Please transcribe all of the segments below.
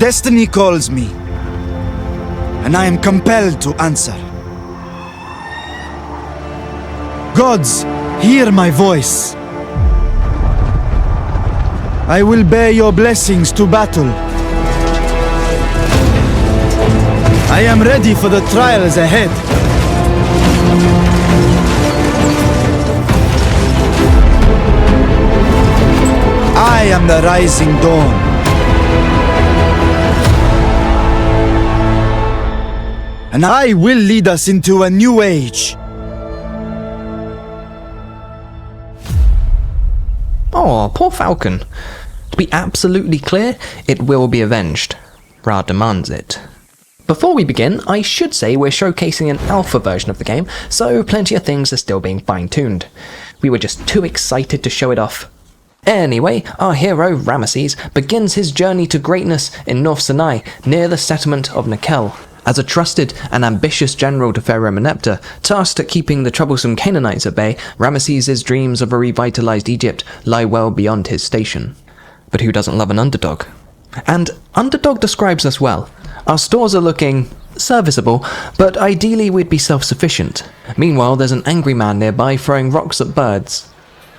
Destiny calls me, and I am compelled to answer. Gods, hear my voice. I will bear your blessings to battle. I am ready for the trials ahead. I am the rising dawn. And I will lead us into a new age. Oh, poor Falcon. To be absolutely clear, it will be avenged. Ra demands it. Before we begin, I should say we're showcasing an alpha version of the game, so plenty of things are still being fine-tuned. We were just too excited to show it off. Anyway, our hero, Ramesses, begins his journey to greatness in North Sinai, near the settlement of Nekel. As a trusted and ambitious general to Pharaoh Meneptah, tasked at keeping the troublesome Canaanites at bay, Ramesses' dreams of a revitalized Egypt lie well beyond his station. But who doesn't love an underdog? And underdog describes us well. Our stores are looking serviceable, but ideally we'd be self-sufficient. Meanwhile, there's an angry man nearby throwing rocks at birds.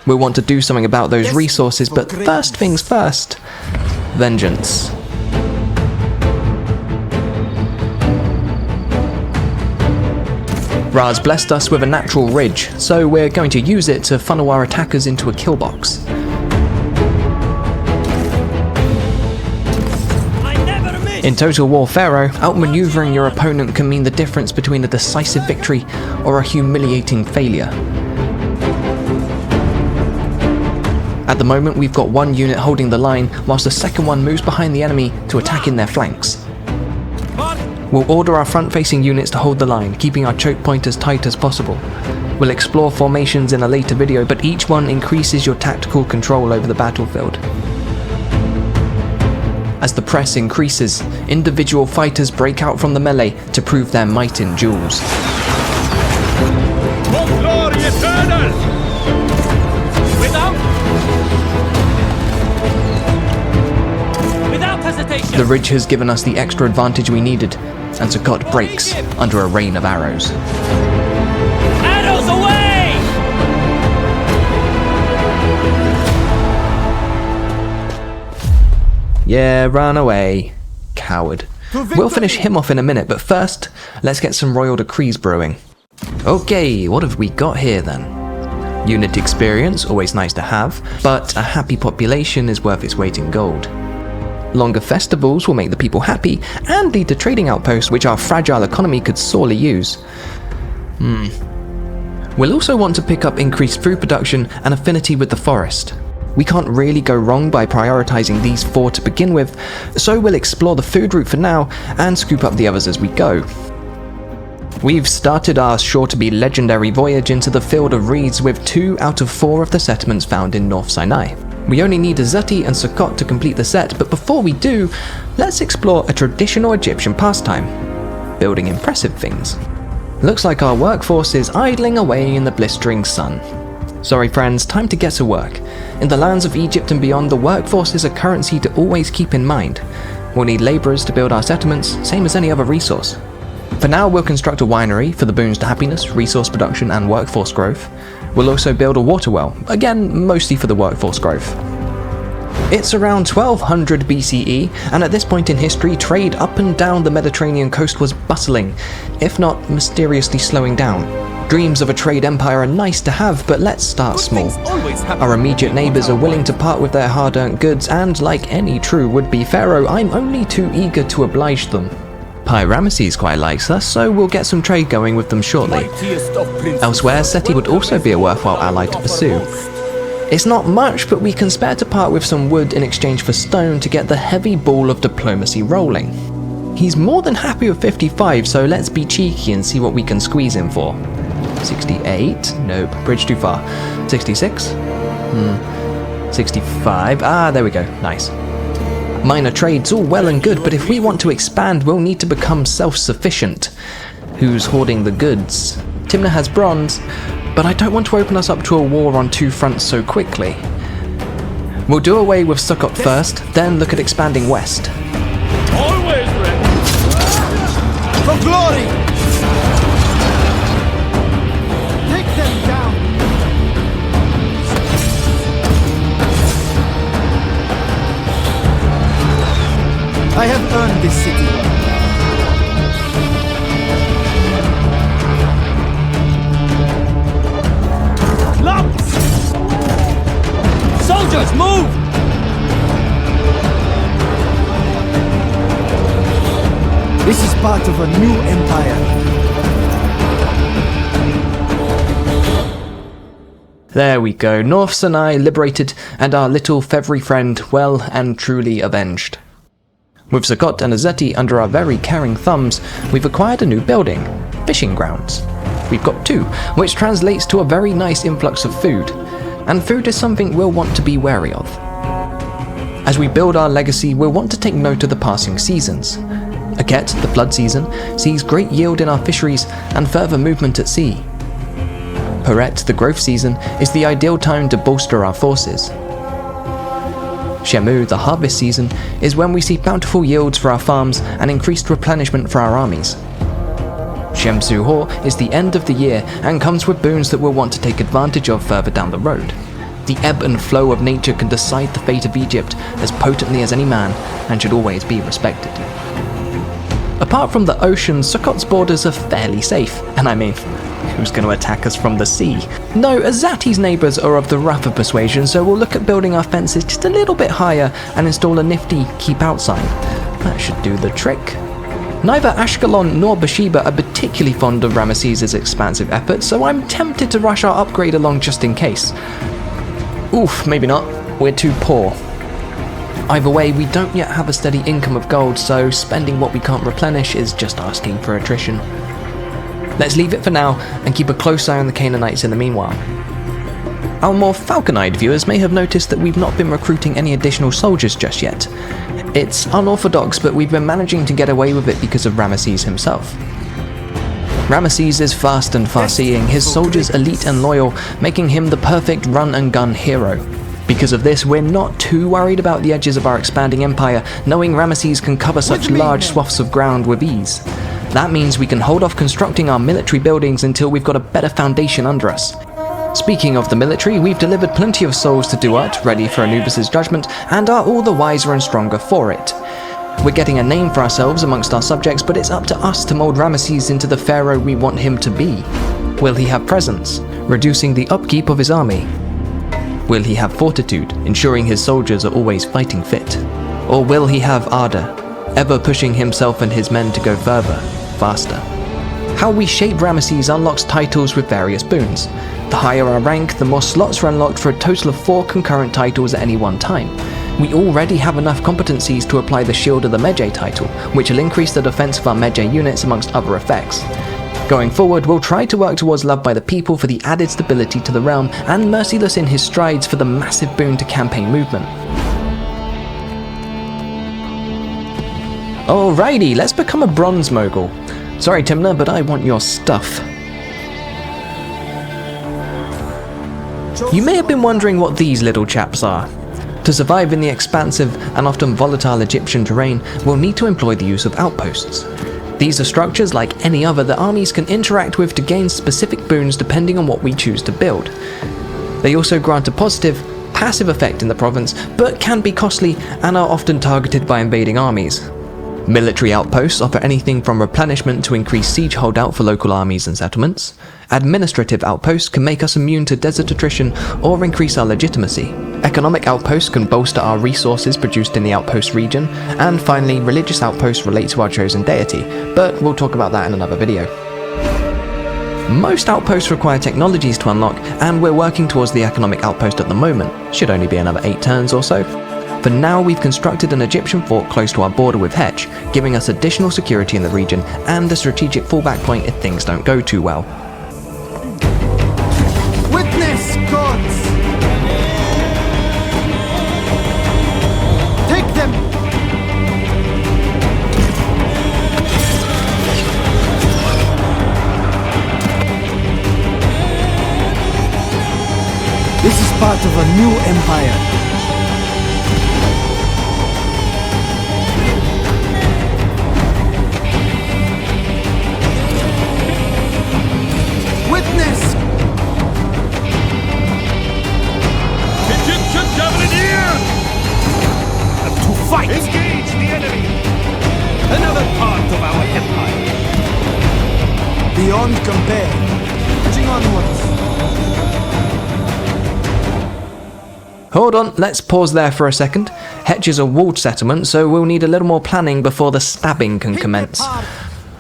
We'll want to do something about those resources, but first things first. Vengeance. Ra's blessed us with a natural ridge, so we're going to use it to funnel our attackers into a kill box. In Total War Pharaoh, outmaneuvering your opponent can mean the difference between a decisive victory or a humiliating failure. At the moment, we've got one unit holding the line, whilst the second one moves behind the enemy to attack in their flanks. We'll order our front-facing units to hold the line, keeping our choke point as tight as possible. We'll explore formations in a later video, but each one increases your tactical control over the battlefield. As the press increases, individual fighters break out from the melee to prove their might in duels. Without hesitation. The ridge has given us the extra advantage we needed, and Sukkot breaks under a rain of arrows. Arrows away! Yeah, run away. Coward. We'll finish him off in a minute, but first, let's get some royal decrees brewing. Okay, what have we got here then? Unit experience, always nice to have, but a happy population is worth its weight in gold. Longer festivals will make the people happy and lead to trading outposts, which our fragile economy could sorely use. We'll also want to pick up increased food production and affinity with the forest. We can't really go wrong by prioritizing these four to begin with, so we'll explore the food route for now and scoop up the others as we go. We've started our sure-to-be legendary voyage into the Field of Reeds with 2 out of 4 of the settlements found in North Sinai. We only need Azati and Sukkot to complete the set, but before we do, let's explore a traditional Egyptian pastime: building impressive things. Looks like our workforce is idling away in the blistering sun. Sorry friends, time to get to work. In the lands of Egypt and beyond, the workforce is a currency to always keep in mind. We'll need labourers to build our settlements, same as any other resource. For now, we'll construct a winery for the boons to happiness, resource production and workforce growth. We'll also build a water well, again mostly for the workforce growth. It's around 1200 BCE, and at this point in history, trade up and down the Mediterranean coast was bustling, if not mysteriously slowing down. Dreams of a trade empire are nice to have, but let's start small. Our immediate neighbours are willing to part with their hard-earned goods, and like any true would-be pharaoh, I'm only too eager to oblige them. Ramesses quite likes us, so we'll get some trade going with them shortly. Elsewhere, Seti would also be a worthwhile ally to pursue. It's not much, but we can spare to part with some wood in exchange for stone to get the heavy ball of diplomacy rolling. He's more than happy with 55, so let's be cheeky and see what we can squeeze him for. 68? Nope, bridge too far. 66? 65? There we go, nice. Minor trades, all well and good, but if we want to expand, we'll need to become self-sufficient. Who's hoarding the goods? Timna has bronze, but I don't want to open us up to a war on 2 fronts so quickly. We'll do away with Sukkot first, then look at expanding west. this city. Lumps! Soldiers, move! This is part of a new empire. There we go, North Sinai liberated and our little feathery friend well and truly avenged. With Zakot and Azeti under our very caring thumbs, we've acquired a new building, fishing grounds. We've got two, which translates to a very nice influx of food, and food is something we'll want to be wary of. As we build our legacy, we'll want to take note of the passing seasons. Aket, the flood season, sees great yield in our fisheries and further movement at sea. Peret, the growth season, is the ideal time to bolster our forces. Shemu, the harvest season, is when we see bountiful yields for our farms and increased replenishment for our armies. Shemsu-Hor is the end of the year and comes with boons that we'll want to take advantage of further down the road. The ebb and flow of nature can decide the fate of Egypt as potently as any man and should always be respected. Apart from the ocean, Sukkot's borders are fairly safe, and I mean, who's going to attack us from the sea? No, Azati's neighbours are of the rougher persuasion, so we'll look at building our fences just a little bit higher and install a nifty keep out sign. That should do the trick. Neither Ashkelon nor Bathsheba are particularly fond of Ramesses' expansive efforts, so I'm tempted to rush our upgrade along just in case. Oof, maybe not. We're too poor. Either way, we don't yet have a steady income of gold, so spending what we can't replenish is just asking for attrition. Let's leave it for now and keep a close eye on the Canaanites in the meanwhile. Our more falcon-eyed viewers may have noticed that we've not been recruiting any additional soldiers just yet. It's unorthodox, but we've been managing to get away with it because of Ramesses himself. Ramesses is fast and far-seeing, his soldiers elite and loyal, making him the perfect run-and-gun hero. Because of this, we're not too worried about the edges of our expanding empire, knowing Ramesses can cover such large swaths of ground with ease. That means we can hold off constructing our military buildings until we've got a better foundation under us. Speaking of the military, we've delivered plenty of souls to Duat, ready for Anubis' judgment, and are all the wiser and stronger for it. We're getting a name for ourselves amongst our subjects, but it's up to us to mold Ramesses into the pharaoh we want him to be. Will he have presence, reducing the upkeep of his army? Will he have fortitude, ensuring his soldiers are always fighting fit? Or will he have ardor, ever pushing himself and his men to go further, faster? How we shape Ramesses unlocks titles with various boons. The higher our rank, the more slots are unlocked for a total of 4 concurrent titles at any one time. We already have enough competencies to apply the Shield of the Medjay title, which will increase the defense of our Medjay units amongst other effects. Going forward, we'll try to work towards Love by the People for the added stability to the realm, and Merciless in his strides for the massive boon to campaign movement. Alrighty, let's become a bronze mogul. Sorry Timna, but I want your stuff. You may have been wondering what these little chaps are. To survive in the expansive and often volatile Egyptian terrain, we'll need to employ the use of outposts. These are structures like any other that armies can interact with to gain specific boons depending on what we choose to build. They also grant a positive, passive effect in the province, but can be costly and are often targeted by invading armies. Military outposts offer anything from replenishment to increased siege holdout for local armies and settlements. Administrative outposts can make us immune to desert attrition or increase our legitimacy. Economic outposts can bolster our resources produced in the outpost region. And finally, religious outposts relate to our chosen deity, but we'll talk about that in another video. Most outposts require technologies to unlock, and we're working towards the economic outpost at the moment. Should only be another 8 turns or so. For now, we've constructed an Egyptian fort close to our border with Hetch, giving us additional security in the region and a strategic fallback point if things don't go too well. Witness, gods! Take them! This is part of a new empire. Witness! Egyptian cavalier! To fight! Engage the enemy! beyond compare. Marching onwards. Hold on, let's pause there for a second. Hetch is a walled settlement, so we'll need a little more planning before the stabbing can commence.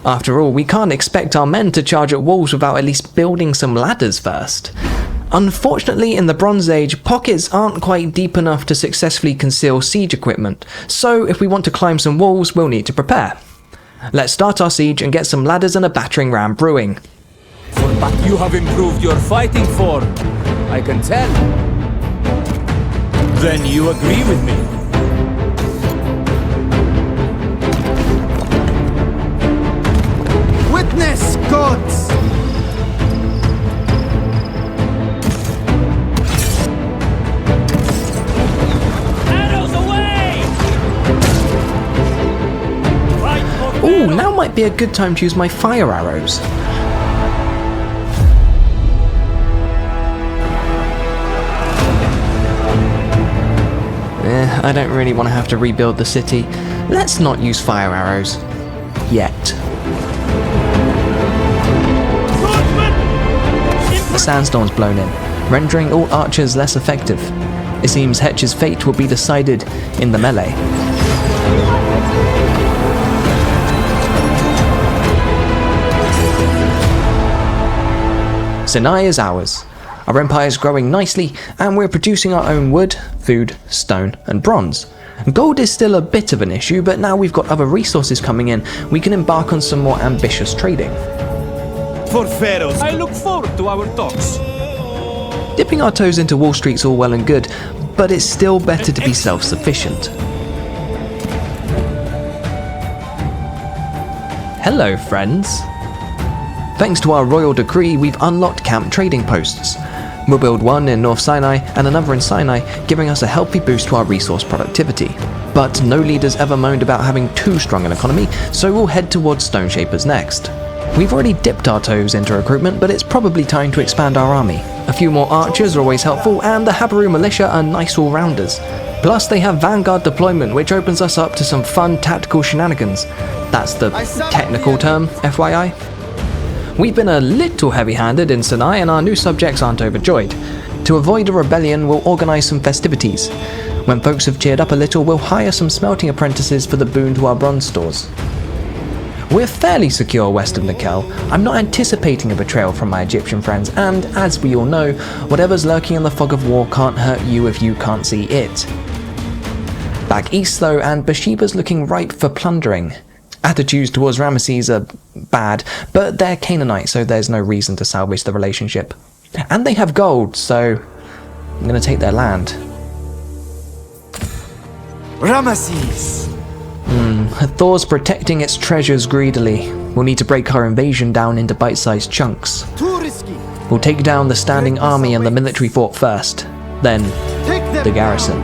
After all, we can't expect our men to charge at walls without at least building some ladders first. Unfortunately, in the Bronze Age, pockets aren't quite deep enough to successfully conceal siege equipment, so if we want to climb some walls, we'll need to prepare. Let's start our siege and get some ladders and a battering ram brewing. But you have improved your fighting form, I can tell. Then you agree with me. Witness, gods! Arrows away! Ooh, now might be a good time to use my fire arrows. I don't really want to have to rebuild the city. Let's not use fire arrows. Yet. A sandstorm's blown in, rendering all archers less effective. It seems Hetch's fate will be decided in the melee. Sinai is ours. Our empire is growing nicely, and we're producing our own wood, food, stone, and bronze. Gold is still a bit of an issue, but now we've got other resources coming in, we can embark on some more ambitious trading. For Pharaoh, I look forward to our talks. Dipping our toes into Wall Street's all well and good, but it's still better to be self-sufficient. Hello, friends. Thanks to our royal decree, we've unlocked camp trading posts. We'll build one in North Sinai and another in Sinai, giving us a healthy boost to our resource productivity. But no leaders ever moaned about having too strong an economy, so we'll head towards Stone Shapers next. We've already dipped our toes into recruitment, but it's probably time to expand our army. A few more archers are always helpful, and the Habaru militia are nice all-rounders. Plus, they have Vanguard deployment, which opens us up to some fun tactical shenanigans. That's the technical term, FYI. We've been a little heavy-handed in Sinai, and our new subjects aren't overjoyed. To avoid a rebellion, we'll organise some festivities. When folks have cheered up a little, we'll hire some smelting apprentices for the boon to our bronze stores. We're fairly secure west of Nikel. I'm not anticipating a betrayal from my Egyptian friends, and as we all know, whatever's lurking in the fog of war can't hurt you if you can't see it. Back east though, and Bathsheba's looking ripe for plundering. Attitudes towards Ramesses are bad, but they're Canaanite, so there's no reason to salvage the relationship. And they have gold, so I'm gonna take their land. Ramesses! Thor's protecting its treasures greedily. We'll need to break our invasion down into bite-sized chunks. Too risky! We'll take down the standing army and the military fort first, then the garrison.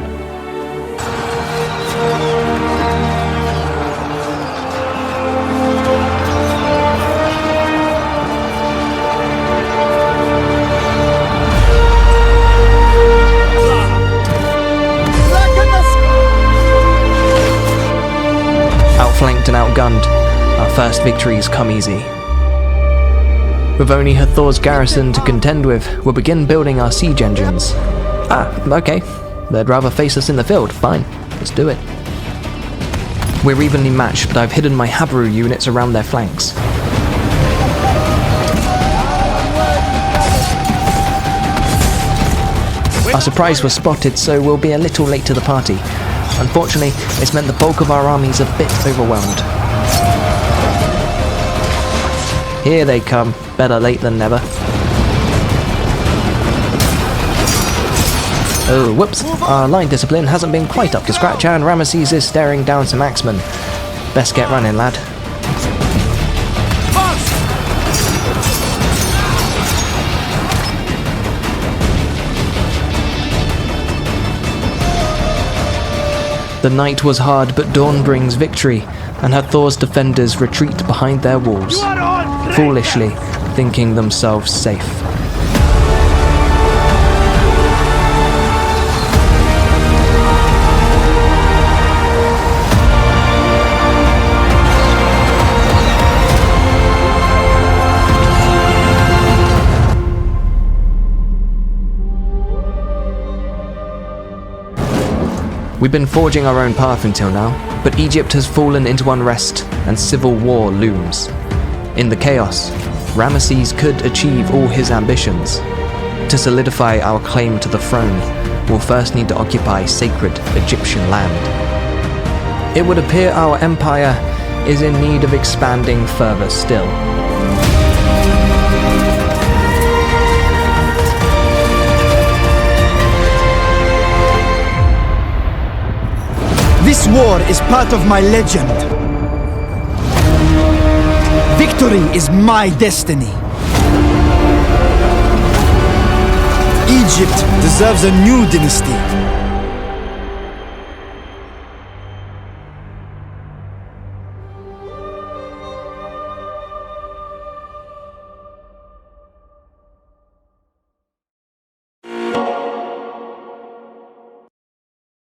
Outflanked and outgunned, our first victories come easy. With only Hathor's garrison to contend with, we'll begin building our siege engines. Okay. They'd rather face us in the field. Fine, let's do it. We're evenly matched, but I've hidden my Habaru units around their flanks. Our surprise was spotted, so we'll be a little late to the party. Unfortunately, it's meant the bulk of our army's a bit overwhelmed. Here they come, better late than never. Oh, whoops, our line discipline hasn't been quite up to scratch and Ramesses is staring down some axemen. Best get running, lad. The night was hard, but dawn brings victory, and Hathor's defenders retreat behind their walls, foolishly thinking themselves safe. We've been forging our own path until now, but Egypt has fallen into unrest and civil war looms. In the chaos, Ramesses could achieve all his ambitions. To solidify our claim to the throne, we'll first need to occupy sacred Egyptian land. It would appear our empire is in need of expanding further still. This war is part of my legend. Victory is my destiny. Egypt deserves a new dynasty.